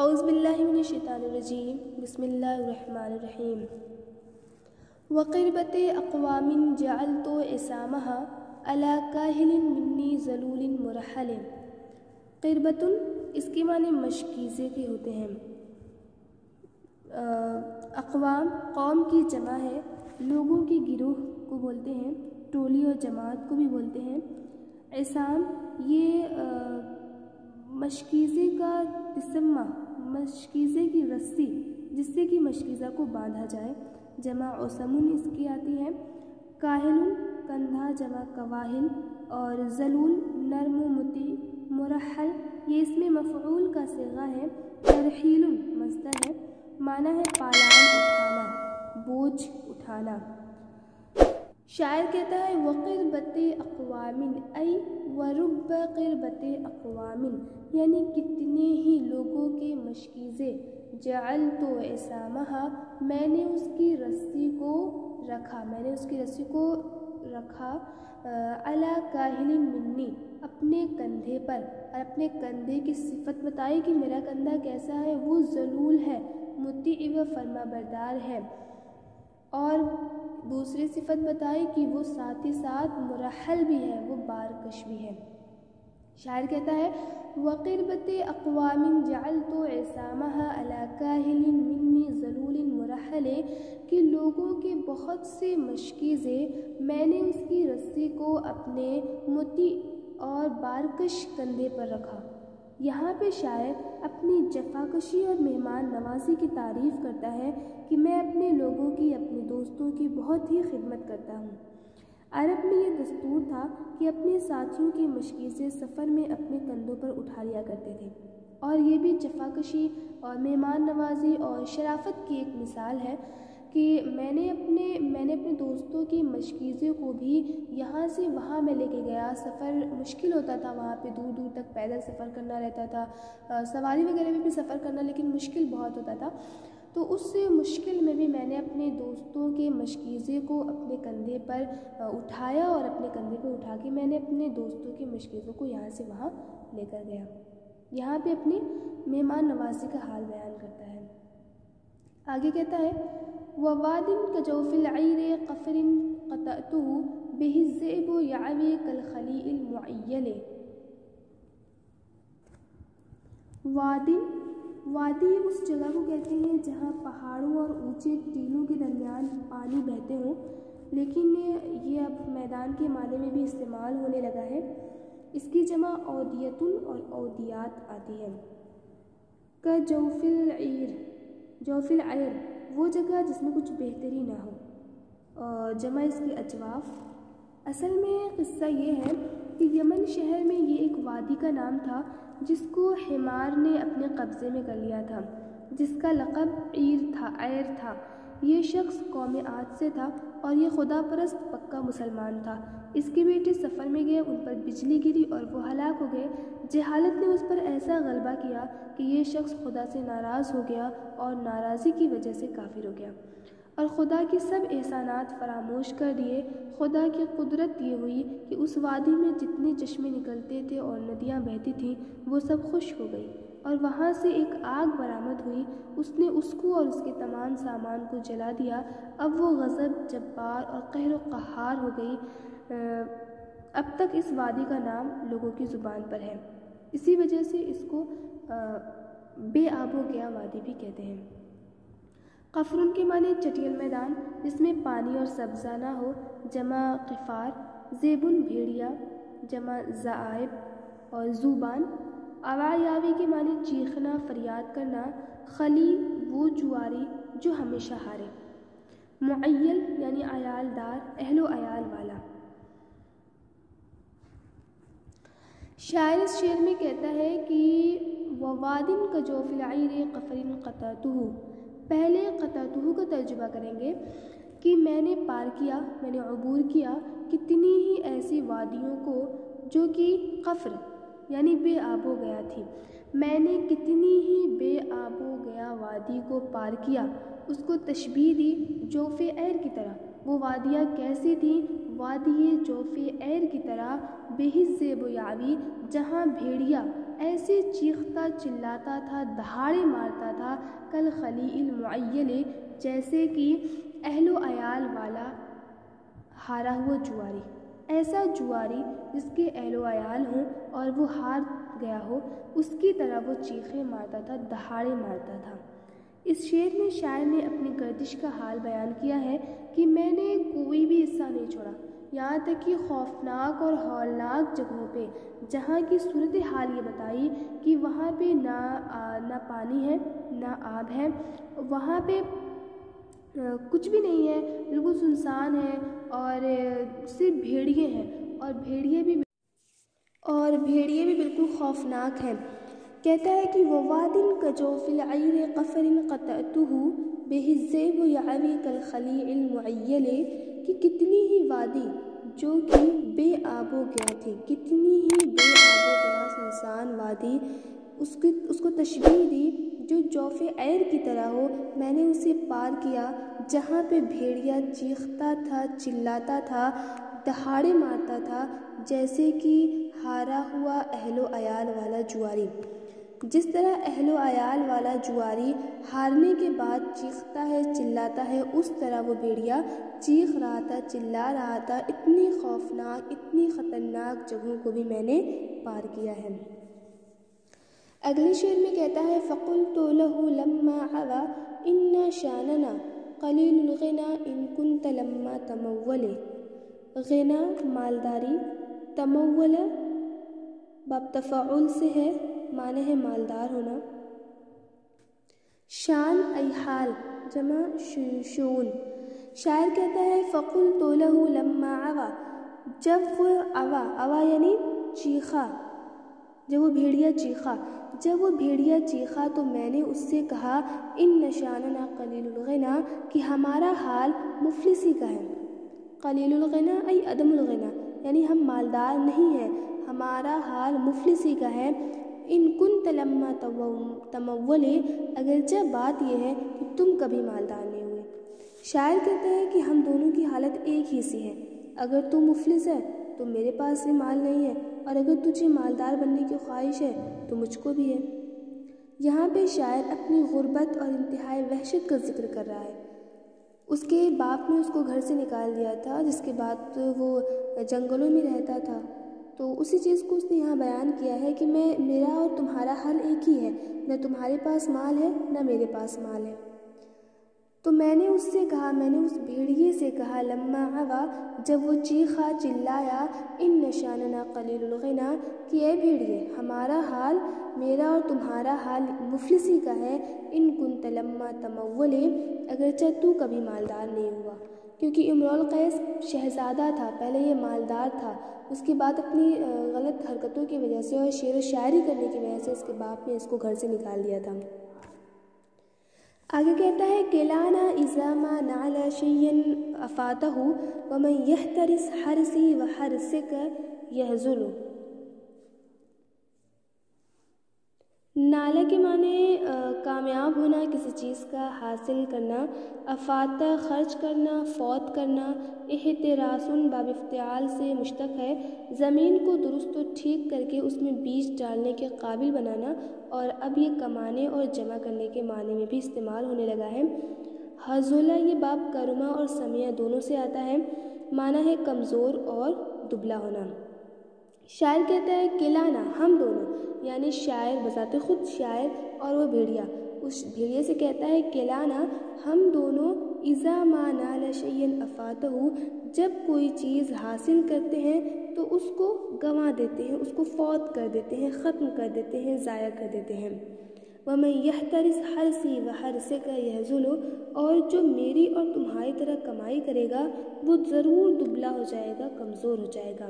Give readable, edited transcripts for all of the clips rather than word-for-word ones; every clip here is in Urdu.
اعوذ باللہ من الشیطان الرجیم بسم اللہ الرحمن الرحیم وقربت اقوام جعلت عصامها على کاہل منی ذلول مرحل۔ قربتن اس کے معنی مشکیزے کے ہوتے ہیں۔ اقوام قوم کی جمع ہے، لوگوں کے گروہ کو بولتے ہیں، ٹولی اور جماعت کو بھی بولتے ہیں۔ عصام یہ مشکیزے کا تسمہ، مشکیزے کی رسی جس سے کہ مشکیزہ کو باندھا جائے، جمع عصمن اس کی آتی ہے۔ کاہل کندھا جمع کواہل، اور ذلول نرم و مطیع، مرحل یہ اس میں مفعول کا صیغہ ہے، ترحیل مصدر ہے، معنی ہے پالان اٹھانا، بوجھ اٹھانا۔ شاعر کہتا ہے وقربت اقوام ای ورب قربت اقوام، یعنی کتنے ہی لوگوں کے مشکیزے، جعلت عصامہا میں نے اس کی رسی کو رکھا، علی کاہل منی اپنے کندھے پر، اور اپنے کندھے کی صفت بتائی کہ میرا کندھا کیسا ہے، وہ ذلول ہے، مطیع و فرما بردار ہے، اور دوسری صفت بتائی کہ وہ ساتھ ہی ساتھ مرحل بھی ہے، وہ بارکش بھی ہے۔ شاعر کہتا ہے وقربت اقوام جعلت عصامہا علی کاہل منی ذلول مرحل، کہ لوگوں کے بہت سے مشکیزے میں نے اس کی رسی کو اپنے مطیع اور بارکش کندھے پر رکھا۔ یہاں پہ شاعر اپنی جفاکشی اور مہمان نوازی کی تعریف کرتا ہے کہ میں اپنے لوگوں کی، اپنے دوستوں کی بہت ہی خدمت کرتا ہوں۔ عرب میں یہ دستور تھا کہ اپنے ساتھیوں کی مشکیزیں سفر میں اپنے کندھوں پر اٹھا لیا کرتے تھے، اور یہ بھی جفاکشی اور مہمان نوازی اور شرافت کی ایک مثال ہے کہ میں نے اپنے دوستوں کی مشکیزوں کو بھی یہاں سے وہاں میں لے کے گیا۔ سفر مشکل ہوتا تھا، وہاں پہ دور دور تک پیدل سفر کرنا رہتا تھا، سواری وغیرہ میں بھی سفر کرنا لیکن مشکل بہت ہوتا تھا، تو اس مشکل میں بھی میں نے اپنے دوستوں کے مشکیزے کو اپنے کندھے پر اٹھایا، اور اپنے کندھے پر اٹھا کے میں نے اپنے دوستوں کے مشکیزوں کو یہاں سے وہاں لے کر گیا۔ یہاں پہ اپنی مہمان نوازی کا حال بیان کرتا ہے۔ آگے کہتا ہے وواد کجوف العیر قفر قطعته به الذئب یعوی کالخلیء المعیل۔ وادی اس جگہ کو کہتے ہیں جہاں پہاڑوں اور اونچے ٹیلوں کے درمیان پانی بہتے ہوں، لیکن یہ اب میدان کے معنی میں بھی استعمال ہونے لگا ہے۔ اس کی جمع اودیتن اور اودیات آتی ہے۔ کجوف العیر، جوف العیر وہ جگہ جس میں کچھ بہتری نہ ہو، اور جمع اس کی اجواف۔ اصل میں قصہ یہ ہے کہ یمن شہر میں یہ ایک وادی کا نام تھا جس کو حمار نے اپنے قبضے میں کر لیا تھا، جس کا لقب عیر تھا۔ یہ شخص قوم عاد سے تھا اور یہ خدا پرست پکا مسلمان تھا۔ اس کے بیٹے سفر میں گئے، ان پر بجلی گری اور وہ ہلاک ہو گئے۔ جہالت نے اس پر ایسا غلبہ کیا کہ یہ شخص خدا سے ناراض ہو گیا اور ناراضی کی وجہ سے کافر ہو گیا، اور خدا کی سب احسانات فراموش کر دیے۔ خدا کی قدرت یہ ہوئی کہ اس وادی میں جتنے چشمے نکلتے تھے اور ندیاں بہتی تھیں وہ سب خشک ہو گئی، اور وہاں سے ایک آگ برآمد ہوئی، اس نے اس کو اور اس کے تمام سامان کو جلا دیا۔ اب وہ غضب جبار اور قہر و قہار ہو گئی۔ اب تک اس وادی کا نام لوگوں کی زبان پر ہے، اسی وجہ سے اس کو بے آب و گیا وادی بھی کہتے ہیں۔ قفرن کے معنی چٹیل میدان جس میں پانی اور سبزہ نہ ہو، جمع قفار۔ زیبن بھیڑیا، جمع زائب، اور زوبان۔ آوایاوی کے معنی چیخنا، فریاد کرنا۔ خلی وہ جواری جو ہمیشہ ہارے۔ معیل یعنی عیال دار، اہل و عیال والا۔ شاعر اس شعر میں کہتا ہے کہ وواد کجوف العیر قفر قطعته، پہلے قطعته کا ترجمہ کریں گے کہ میں نے پار کیا، میں نے عبور کیا کتنی ہی ایسی وادیوں کو جو کہ قفر یعنی بے آب و گیا تھی۔ میں نے کتنی ہی بے آب و گیا وادی کو پار کیا۔ اس کو تشبیہ دی جوف عیر کی طرح۔ وہ وادیاں کیسی تھیں؟ وادی جوف عیر کی طرح، بہ الذئب یعوی، جہاں بھیڑیا ایسے چیختا چلاتا تھا، دہاڑے مارتا تھا، کل خلیع المعیل، جیسے کہ اہل و عیال والا ہارا ہوا جواری، ایسا جواری جس کے اہل و عیال ہوں اور وہ ہار گیا ہو، اس کی طرح وہ چیخیں مارتا تھا، دہاڑے مارتا تھا۔ اس شعر میں شاعر نے اپنی گردش کا حال بیان کیا ہے کہ میں نے کوئی بھی حصہ نہیں چھوڑا، یہاں تک کہ خوفناک اور ہولناک جگہوں پہ جہاں کی صورتحال یہ بتائی کہ وہاں پہ نہ پانی ہے نہ آب ہے، وہاں پہ کچھ بھی نہیں ہے، بالکل سنسان ہے اور صرف بھیڑیے ہیں، اور بھیڑیے بھی بالکل خوفناک ہیں۔ کہتا ہے کہ ووادٍ كجوف العير قفر قطعته به الذئب يعوي كالخليع المعيل، کہ کتنی ہی وادی جو کہ بے آب و گیا تھی، کتنی ہی بے آب و گیا سنسان وادی، اس کو تشبیہ دی جو جوف عیر کی طرح ہو، میں نے اسے پار کیا جہاں پہ بھیڑیا چیختا تھا، چلاتا تھا، دہاڑے مارتا تھا، جیسے کہ ہارا ہوا اہل و عیال والا جواری۔ جس طرح اہل و عیال والا جواری ہارنے کے بعد چیختا ہے، چلاتا ہے، اس طرح وہ بھیڑیا چیخ رہا تھا، چلا رہا تھا، اتنی خوفناک، اتنی خطرناک جگہوں کو بھی میں نے پار کیا ہے۔ اگلے شعر میں کہتا ہے فَقُلْتُ لَهُ لَمَّا عَوَى إِنَّ شَانَنَا قَلِيلُ الْغِنَى إِن كُنْتَ لَمَّا تَمَوَّلِ۔ غنا مالداری، تمول باب تفاعل سے ہے، معنی ہے مالدار ہونا، شان ای حال جمع شون۔ شاعر کہتا ہے فَقُلْتُ لَهُ لَمَّا عَوَى، جب وہ عوا یعنی چیخا، جب وہ بھیڑیا چیخا، جب وہ بھیڑیا چیخا تو میں نے اس سے کہا ان شاننا قلیل الغنا، کہ ہمارا حال مفلسی کا ہے۔ قلیل الغنا ای عدم الغنا، یعنی ہم مالدار نہیں ہیں، ہمارا حال مفلسی کا ہے۔ ان کنت لما تمول، اگرچہ بات یہ ہے کہ تم کبھی مالدار نہیں ہوئے۔ شاعر کہتے ہیں کہ ہم دونوں کی حالت ایک ہی سی ہے، اگر تو مفلس ہے تو میرے پاس بھی مال نہیں ہے، اور اگر تجھے مالدار بننے کی خواہش ہے تو مجھ کو بھی ہے۔ یہاں پہ شاعر اپنی غربت اور انتہائی وحشت کا ذکر کر رہا ہے۔ اس کے باپ نے اس کو گھر سے نکال دیا تھا، جس کے بعد وہ جنگلوں میں رہتا تھا، تو اسی چیز کو اس نے یہاں بیان کیا ہے کہ میرا اور تمہارا حال ایک ہی ہے، نہ تمہارے پاس مال ہے نہ میرے پاس مال ہے۔ تو میں نے اس سے کہا، میں نے اس بھیڑیے سے کہا لما عوا، جب وہ چیخا چلایا، ان شاننا قلیل الغنا، کہ اے بھیڑیے ہمارا حال، میرا اور تمہارا حال مفلسی کا ہے، ان کنت لما تمول، اگرچہ تو کبھی مالدار نہیں ہوا۔ کیونکہ امرؤ القیس شہزادہ تھا، پہلے یہ مالدار تھا، اس کے بعد اپنی غلط حرکتوں کی وجہ سے اور شعر و شاعری کرنے کی وجہ سے اس کے باپ نے اس کو گھر سے نکال دیا تھا۔ آگے کہتا ہے کلانا اذا ما نعل شيئا افاته ومن يحترس حرسي وحرسك يهزل۔ نالہ کے معنی کامیاب ہونا، کسی چیز کا حاصل کرنا، افاتہ خرچ کرنا، فوت کرنا، احتراسن باب افتعال سے مشتق ہے، زمین کو درست و ٹھیک کر کے اس میں بیج ڈالنے کے قابل بنانا، اور اب یہ کمانے اور جمع کرنے کے معنی میں بھی استعمال ہونے لگا ہے۔ حضولہ یہ باب کرما اور سمیہ دونوں سے آتا ہے، معنی ہے کمزور اور دبلا ہونا۔ شاعر کہتا ہے کلانا ہم دونوں، یعنی شاعر بذات خود شاعر اور وہ بھیڑیا، اس بھیڑیے سے کہتا ہے کلانا ہم دونوں، اذا ما نال شیئا افاتہ، جب کوئی چیز حاصل کرتے ہیں تو اس کو گنوا دیتے ہیں، اس کو فوت کر دیتے ہیں، ختم کر دیتے ہیں، ضائع کر دیتے ہیں۔ وَمَن يَحْتَرِسْ حَرْسِي وَحَرْسِكَ يَهْزُلُ، اور جو میری اور تمہاری طرح کمائی کرے گا وہ ضرور دبلا ہو جائے گا، کمزور ہو جائے گا۔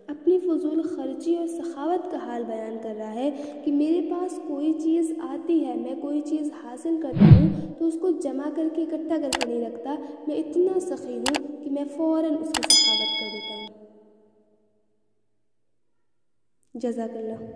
اپنی فضول خرچی اور سخاوت کا حال بیان کر رہا ہے کہ میرے پاس کوئی چیز آتی ہے، میں کوئی چیز حاصل کرتا ہوں تو اس کو جمع کر کے اکٹھا کر کے نہیں رکھتا، میں اتنا سخی ہوں کہ میں فوراً اس کی سخاوت کر دیتا ہوں۔ جزاک اللہ۔